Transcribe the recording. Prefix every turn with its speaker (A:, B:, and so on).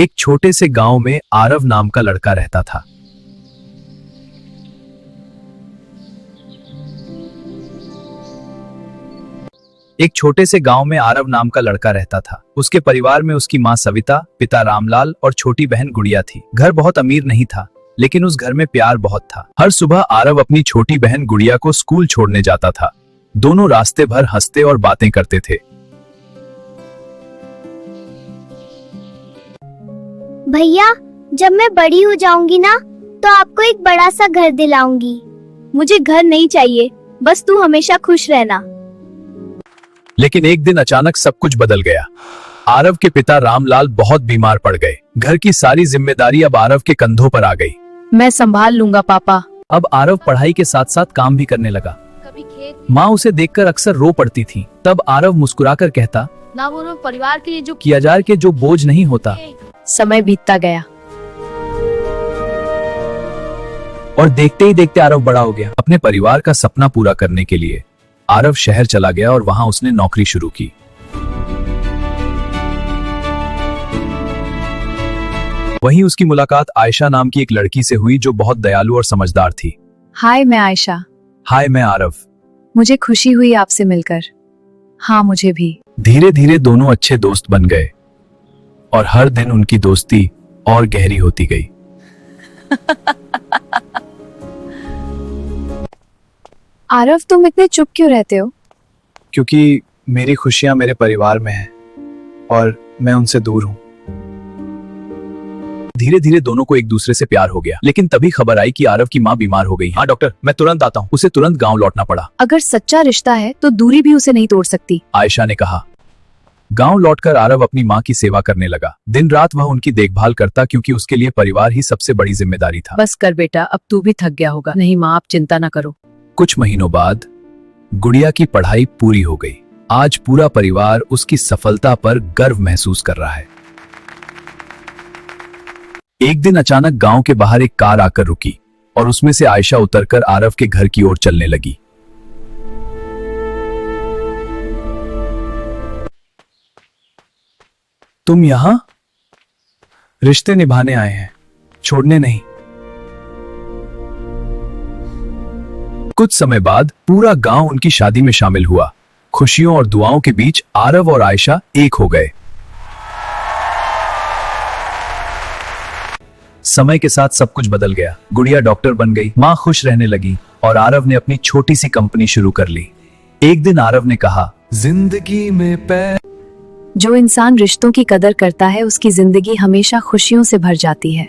A: एक छोटे से गांव में आरव नाम का लड़का रहता था। एक छोटे से गांव में आरव नाम का लड़का रहता था। उसके परिवार में उसकी मां सविता, पिता रामलाल और छोटी बहन गुड़िया थी। घर बहुत अमीर नहीं था, लेकिन उस घर में प्यार बहुत था। हर सुबह आरव अपनी छोटी बहन गुड़िया को स्कूल छोड़ने जाता था। दोनों रास्ते भर हंसते और बातें करते थे।
B: भैया, जब मैं बड़ी हो जाऊंगी ना, तो आपको एक बड़ा सा घर दिलाऊंगी।
C: मुझे घर नहीं चाहिए, बस तू हमेशा खुश रहना।
A: लेकिन एक दिन अचानक सब कुछ बदल गया। आरव के पिता रामलाल बहुत बीमार पड़ गए। घर की सारी जिम्मेदारी अब आरव के कंधों पर आ गई।
C: मैं संभाल लूंगा पापा।
A: अब आरव पढ़ाई के साथ साथ काम भी करने लगा।
C: कभी खेत
A: माँ उसे देखकर अक्सर रो पड़ती थी। तब आरव मुस्कुराकर कहता,
C: ना वो परिवार के लिए जो
A: किया जाए के जो बोझ नहीं होता।
C: समय बीतता गया
A: और देखते ही देखते आरव बड़ा हो गया। अपने परिवार का सपना पूरा करने के लिए आरव शहर चला गया और वहां उसने नौकरी शुरू की। वहीं उसकी मुलाकात आयशा नाम की एक लड़की से हुई जो बहुत दयालु और समझदार थी।
C: हाय, मैं आयशा।
A: हाय, मैं आरव।
C: मुझे खुशी हुई आपसे मिलकर। हाँ, मुझे भी।
A: धीरे धीरे दोनों अच्छे दोस्त बन गए और हर दिन उनकी दोस्ती और गहरी होती गई।
C: आरव, तुम इतने चुप क्यों रहते हो?
A: क्योंकि मेरी खुशियां मेरे परिवार में हैं और मैं उनसे दूर हूं। धीरे धीरे दोनों को एक दूसरे से प्यार हो गया। लेकिन तभी खबर आई कि आरव की मां बीमार हो गई। हाँ डॉक्टर, मैं तुरंत आता हूँ। उसे तुरंत गांव लौटना पड़ा।
C: अगर सच्चा रिश्ता है तो दूरी भी उसे नहीं तोड़ सकती,
A: आयशा ने कहा। गांव लौटकर आरव अपनी मां की सेवा करने लगा। दिन रात वह उनकी देखभाल करता, क्योंकि उसके लिए परिवार ही सबसे बड़ी जिम्मेदारी था।
C: बस कर बेटा, अब तू भी थक गया होगा। नहीं माँ, आप चिंता न करो।
A: कुछ महीनों बाद गुड़िया की पढ़ाई पूरी हो गई। आज पूरा परिवार उसकी सफलता पर गर्व महसूस कर रहा है। एक दिन अचानक गांव के बाहर एक कार आकर रुकी और उसमें से आयशा उतरकर आरव के घर की ओर चलने लगी। तुम यहां रिश्ते निभाने आए हैं, छोड़ने नहीं। कुछ समय बाद पूरा गांव उनकी शादी में शामिल हुआ। खुशियों और दुआओं के बीच आरव और आयशा एक हो गए। समय के साथ सब कुछ बदल गया। गुड़िया डॉक्टर बन गई, मां खुश रहने लगी और आरव ने अपनी छोटी सी कंपनी शुरू कर ली। एक दिन आरव ने कहा, जिंदगी में
C: जो इंसान रिश्तों की कदर करता है, उसकी जिंदगी हमेशा खुशियों से भर जाती है।